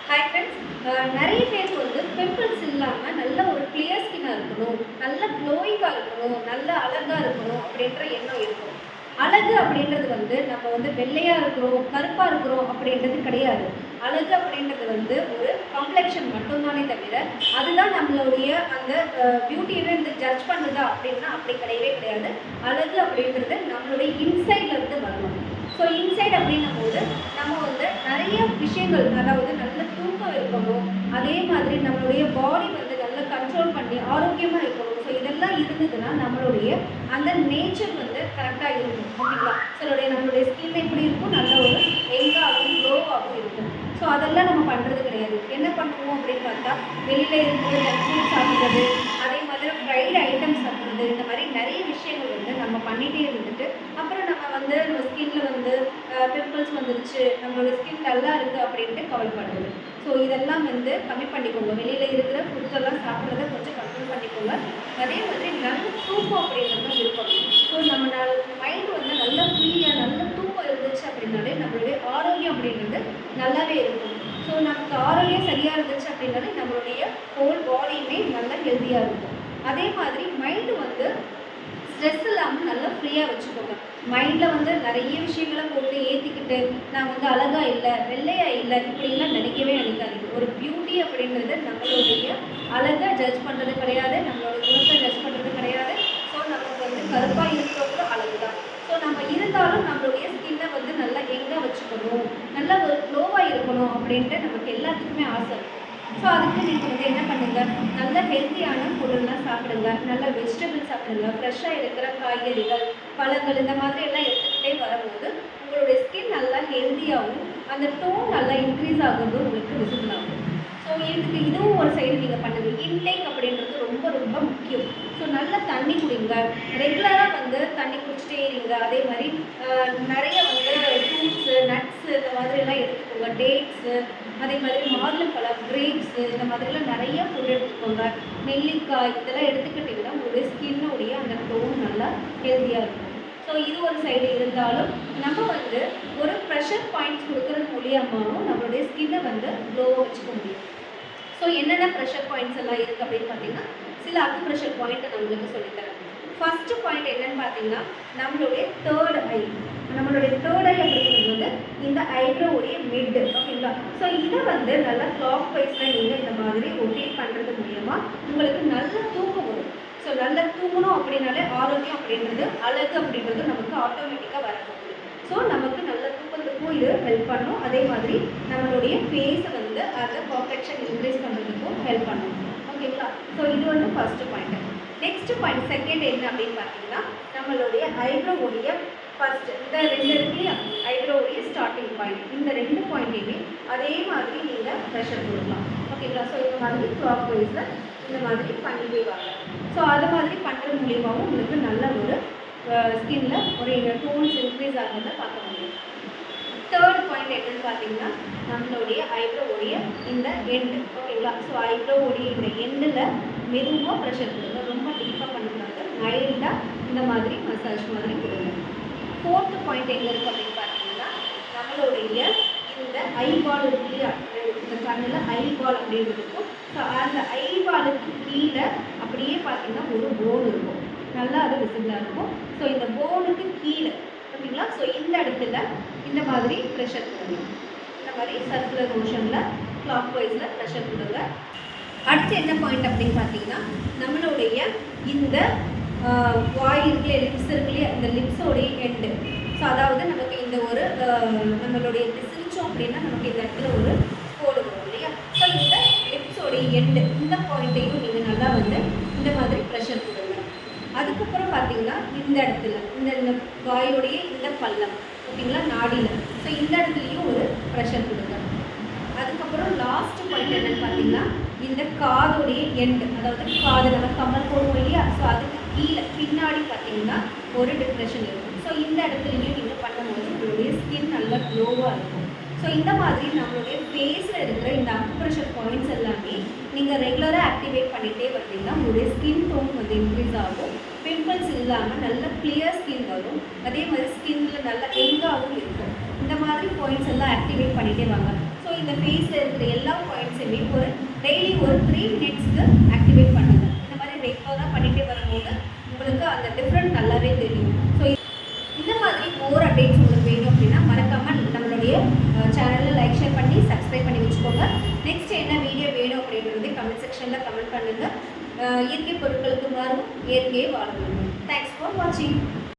Hi friends. நிறைய பேருக்கு வந்து பிம்பிள்ஸ் இல்லாமல் நல்ல ஒரு கிளியர் ஸ்கின்னாக இருக்கணும், நல்ல க்ளோயிங்காக இருக்கணும், நல்ல அழகாக இருக்கணும் அப்படின்ற எண்ணம் இருக்கும். அழகு அப்படின்றது வந்து நம்ம வந்து வெள்ளையாக இருக்கிறோம், கருப்பாக இருக்கிறோம் அப்படின்றது கிடையாது. அழகு அப்படின்றது வந்து ஒரு காம்ப்ளெக்ஷன் மட்டும்தானே தவிர அதுதான் நம்மளுடைய அந்த பியூட்டியவே வந்து ஜட்ஜ் பண்ணுதா அப்படின்னா அப்படி கிடையவே கிடையாது. அழகு அப்படின்றது நம்மளுடைய இன்சைட்லேருந்து வரணும். ஸோ இன்சைட் அப்படின்னும் போது நம்ம வந்து நிறைய விஷயங்கள், அதாவது நல்ல தூக்கம் இருக்கணும், அதே மாதிரி நம்மளுடைய பாடி வந்து நல்லா கண்ட்ரோல் பண்ணி ஆரோக்கியமாக இருக்கணும். ஸோ இதெல்லாம் இருந்ததுன்னா நம்மளுடைய அந்த நேச்சர் வந்து கரெக்டாக இருக்கும். ஓகேங்களா? நம்மளுடைய ஸ்கின் எப்படி இருக்கும், நல்ல ஒரு எங்காகவும் க்ளோவாகவும் இருக்கும். ஸோ அதெல்லாம் நம்ம பண்ணுறது கிடையாது. என்ன பண்ணுவோம் அப்படின்னு பார்த்தா, வெளியில் இருக்கிற ஜங்க் ஃபுட் சாப்பிட்றது, அதே மாதிரி ஃப்ரைடு ஐட்டம்ஸ் சாப்பிட்றது, இந்த மாதிரி நிறைய விஷயங்கள் வந்து நம்ம பண்ணிகிட்டே இருந்துட்டு அப்புறம் நம்ம வந்து நம்ம ஸ்கின்ல வந்து பிம்பிள்ஸ் வந்துருச்சு, நம்மளோட ஸ்கின் நல்லா இருக்குது அப்படின்ட்டு கவலைப்படுறது. ஸோ இதெல்லாம் வந்து கம்மி பண்ணிக்கோங்க. வெளியில் இருக்கிற ஃபுட்ஸ் எல்லாம் சாப்பிட்றத கொஞ்சம் கண்ட்ரோல் பண்ணிக்கோங்க. அதே மாதிரி நல்ல தூக்கம் அப்படின்றதும் இருக்கணும். ஸோ நம்ம மைண்ட் வந்து நல்லா ஃப்ரீயாக நல்ல தூக்கம் இருந்துச்சு அப்படின்னாலே நம்மளுடைய ஆரோக்கியம் அப்படின்றது நல்லாவே இருக்கும். ஸோ நமக்கு ஆரோக்கியம் சரியாக இருந்துச்சு அப்படின்னாலே நம்மளுடைய ஹோல் பாடியுமே நல்லா ஹெல்த்தியாக இருக்கும். அதே மாதிரி மைண்டு வந்து ஸ்ட்ரெஸ் இல்லாமல் நல்லா ஃப்ரீயாக வச்சுக்கோங்க. மைண்டில் வந்து நிறைய விஷயங்களை போட்டு ஏற்றிக்கிட்டு நான் வந்து அழகாக இல்லை, வெள்ளையாக இல்லை, இப்படிலாம் நினைக்கவே நினைக்காதீங்க. ஒரு பியூட்டி அப்படின்றது நம்மளுடைய அழகாக ஜட்ஜ் பண்ணுறது கிடையாது, நம்மளோட குணத்தை ஜட்ஜ் பண்ணுறது கிடையாது. ஸோ நமக்கு வந்து கருப்பாக இருக்கிறவங்க அழகு தான். ஸோ நம்ம இருந்தாலும் நம்மளுடைய ஸ்கின்னை வந்து நல்லா எங்கே வச்சுக்கணும், நல்லா ஒரு க்ளோவாக இருக்கணும் அப்படின்ட்டு நமக்கு எல்லாத்துக்குமே ஆசை இருக்கும். ஸோ அதுக்கு நீங்கள் வந்து என்ன பண்ணுங்கள், நல்ல ஹெல்த்தியான பொருள்லாம் சாப்பிடுங்க, நல்ல வெஜிடபிள்ஸ் சாப்பிடுங்க, ஃப்ரெஷ்ஷாக இருக்கிற காய்கறிகள், பழங்கள், இந்த மாதிரி எல்லாம் எடுத்துக்கிட்டே வரும்போது உங்களுடைய ஸ்கின் நல்லா ஹெல்த்தியாகவும் அந்த டோன் நல்லா இன்க்ரீஸ் ஆகுறது உங்களுக்கு விசிபிள் ஆகும். ஸோ இதுவும் ஒரு சைடு நீங்கள் பண்ணுங்கள். இன்டேக் அப்படின்றது ரொம்ப ரொம்ப முக்கியம். ஸோ நல்ல தண்ணி குடிங்க, ரெகுலராக வந்து தண்ணி குடிச்சிட்டே இருங்க. அதே மாதிரி நிறைய வந்து ஃப்ரூட்ஸு, நட்ஸு, இந்த மாதிரிலாம் எடுத்துக்கோங்க. டேட்ஸு, அதே மாதிரி மாதுளம்பழம், கிரேப்ஸு, இந்த மாதிரிலாம் நிறைய ஃபுட் எடுத்துக்கோங்க. நெல்லிக்காய், இதெல்லாம் எடுத்துக்கிட்டிங்கன்னா உங்களுடைய ஸ்கின்னுடைய அந்த டோன் நல்லா ஹெல்த்தியாக இருக்கும். ஸோ இது ஒரு சைடு இருந்தாலும் நம்ம வந்து ஒரு ப்ரெஷர் பாயிண்ட்ஸ் கொடுக்குறது மூலியமாகவும் நம்மளுடைய ஸ்கின்னை வந்து க்ளோவாக வச்சுக்க முடியும். ஸோ என்னென்ன ப்ரெஷர் பாயிண்ட்ஸ் எல்லாம் இருக்குது அப்படின்னு பார்த்தீங்கன்னா, சில அக்கு ப்ரெஷர் பாயிண்ட்டை நான் உங்களுக்கு சொல்லித்தரேன். ஃபஸ்ட்டு பாயிண்ட் என்னென்னு பார்த்தீங்கன்னா, நம்மளுடைய தேர்ட் ஐ அப்படிங்கிறது வந்து இந்த ஐப்ரோவுடைய மிட். ஓகேங்களா? ஸோ இதை வந்து நல்லா கிளாக் வைஸில் நீங்கள் இந்த மாதிரி ரொட்டேட் பண்ணுறது மூலியமாக உங்களுக்கு நல்ல தூக்கம் வரும். ஸோ நல்லா தூங்கணும் அப்படின்னாலே ஆரோக்கியம் அப்படின்றது, அழகு அப்படின்றது நமக்கு ஆட்டோமேட்டிக்காக வரப்போகுது. ஸோ நமக்கு நல்ல தூக்கத்துக்கும் இது ஹெல்ப் பண்ணும். அதே மாதிரி நம்மளுடைய ஃபேஸை வந்து அதை பர்ஃபெக்ஷன் இன்க்ரீஸ் பண்ணுறதுக்கும் ஹெல்ப் பண்ணும். ஓகேங்களா? ஸோ இது வந்து first point. Next point second என்ன அப்படின்னு பார்த்தீங்கன்னா, நம்மளுடைய ஐப்ரோவுடைய ஃபஸ்ட்டு இந்த ரெண்டு இருக்குல்லையா, ஐப்ரோவுடைய ஸ்டார்டிங் பாயிண்ட், இந்த ரெண்டு பாயிண்ட்டையுமே அதே மாதிரி நீங்கள் ப்ரெஷர் கொடுக்கலாம். ஓகேங்களா? ஸோ இந்த மாதிரி கிளாக் வைஸில் இந்த மாதிரி பண்ணிட்டே வாங்க. ஸோ அது மாதிரி பண்ணுறது மூலியமாகவும் உங்களுக்கு நல்ல ஒரு ஸ்கின்ல ஒரு டோன்ஸ் இன்க்ரீஸ் ஆகிறத பார்க்க முடியும். தேர்ட் பாயிண்ட் என்னன்னு பார்த்தீங்கன்னா, நம்மளுடைய ஐப்ரோவுடைய இந்த எண்டு. ஓகேங்களா? ஸோ ஐப்ரோவுடைய இந்த எண்டில் மெதுவாக ப்ரெஷர் கொடுங்க. ரொம்ப டீப்பாக பண்ணக்கூடாது, மைல்டாக இந்த மாதிரி மசாஜ் மாதிரி கொடுங்க. ஃபோர்த்து பாயிண்ட் எங்கே இருக்குது அப்படின்னு பார்த்தீங்கன்னா, நம்மளுடைய இந்த ஐபால் இருக்கு இல்லையா, இந்த கண்ணில் ஐபால் அப்படின்னு இருக்கும். ஸோ அந்த ஐபாலுக்கு கீழே அப்படியே பார்த்தீங்கன்னா ஒரு போன் இருக்கும், நல்லா அது விசிபிளாக இருக்கும். ஸோ இந்த போனுக்கு கீழே ஓகேங்களா? ஸோ இந்த இடத்துல இந்த மாதிரி ப்ரெஷர் கொடுங்க. இந்த மாதிரி சர்க்குலர் மோஷனில் கிளாக் வைஸில் ப்ரெஷர் கொடுங்க. அடுத்து என்ன பாயிண்ட் அப்படின்னு பார்த்தீங்கன்னா, நம்மளுடைய இந்த வாய் இருக்குல்லையே, லிப்ஸ் இருக்குல்லையே, இந்த லிப்ஸோடைய எண்டு. ஸோ அதாவது நமக்கு இந்த ஒரு நம்மளுடைய சிரிச்சோம் அப்படின்னா நமக்கு இந்த இடத்துல ஒரு கோடு வரும் இல்லையா. ஸோ இந்த லிப்ஸோடைய எண்டு, இந்த பாயிண்ட்டையும் நீங்கள் நல்லா வந்து இந்த மாதிரி ப்ரெஷர் கொடுங்க. அதுக்கப்புறம் பார்த்தீங்கன்னா இந்த இடத்துல இந்த வாயோடைய இந்த பள்ளம் ஓகேங்களா, நாடியில். ஸோ இந்த இடத்துலையும் ஒரு ப்ரெஷர் கொடுங்க. அதுக்கப்புறம் லாஸ்ட் பாயிண்ட் என்னென்னு பார்த்தீங்கன்னா, இந்த காதோடைய எண்டு, அதாவது காது நம்ம கம்மல் போடுவோம் இல்லையா, ஸோ அதுக்கு கீழே பின்னாடி பார்த்தீங்கன்னா ஒரு டிப்ரெஷன் இருக்கும். ஸோ இந்த இடத்துலையும் நீங்கள் பண்ணும்போது உங்களுடைய ஸ்கின் நல்லா க்ளோவாக இருக்கும். ஸோ இந்த மாதிரி நம்மளுடைய ஃபேஸில் இருக்கிற இந்த அக்குப்ரெஷர் பாயிண்ட்ஸ் எல்லாமே நீங்கள் ரெகுலராக ஆக்டிவேட் பண்ணிகிட்டே வந்தீங்கன்னா உங்களுடைய ஸ்கின் டோன் வந்து இன்க்ரீஸ் ஆகும். பிம்பிள்ஸ் இல்லாமல் நல்ல கிளியர் ஸ்கின் வரும். அதே மாதிரி ஸ்கின்னில் நல்ல எங்காகவும் இருக்கும். இந்த மாதிரி பாயிண்ட்ஸ் எல்லாம் ஆக்டிவேட் பண்ணிகிட்டே வாங்க. ஸோ இந்த ஃபேஸில் இருக்கிற எல்லா பாயிண்ட்ஸுமே ஒரு டெய்லி ஒரு 3 மினிட்ஸ்க்கு ஆக்டிவேட் பண்ணுங்கள். இந்த மாதிரி ரெகுலராக பண்ணிகிட்டே வரும்போது உங்களுக்கு அந்த டிஃப்ரெண்ட் நல்லாவே தெரியும். ஸோ இந்த மாதிரி மோர் அப்டேட்ஸ் உங்களுக்கு வேணும் அப்படின்னா மறக்காமல் நம்மளுடைய சேனலில் லைக் ஷேர் பண்ணி சப்ஸ்கிரைப் பண்ணி வச்சுக்கோங்க. நெக்ஸ்ட் என்ன வீடியோ வேணும் அப்படின்றதே கமெண்ட் செக்ஷனில் கமெண்ட் பண்ணுங்கள். இயற்கை பொருட்களுக்கு மாறும், இயற்கையை வாழணும். தேங்க்ஸ் ஃபார் வாட்சிங்.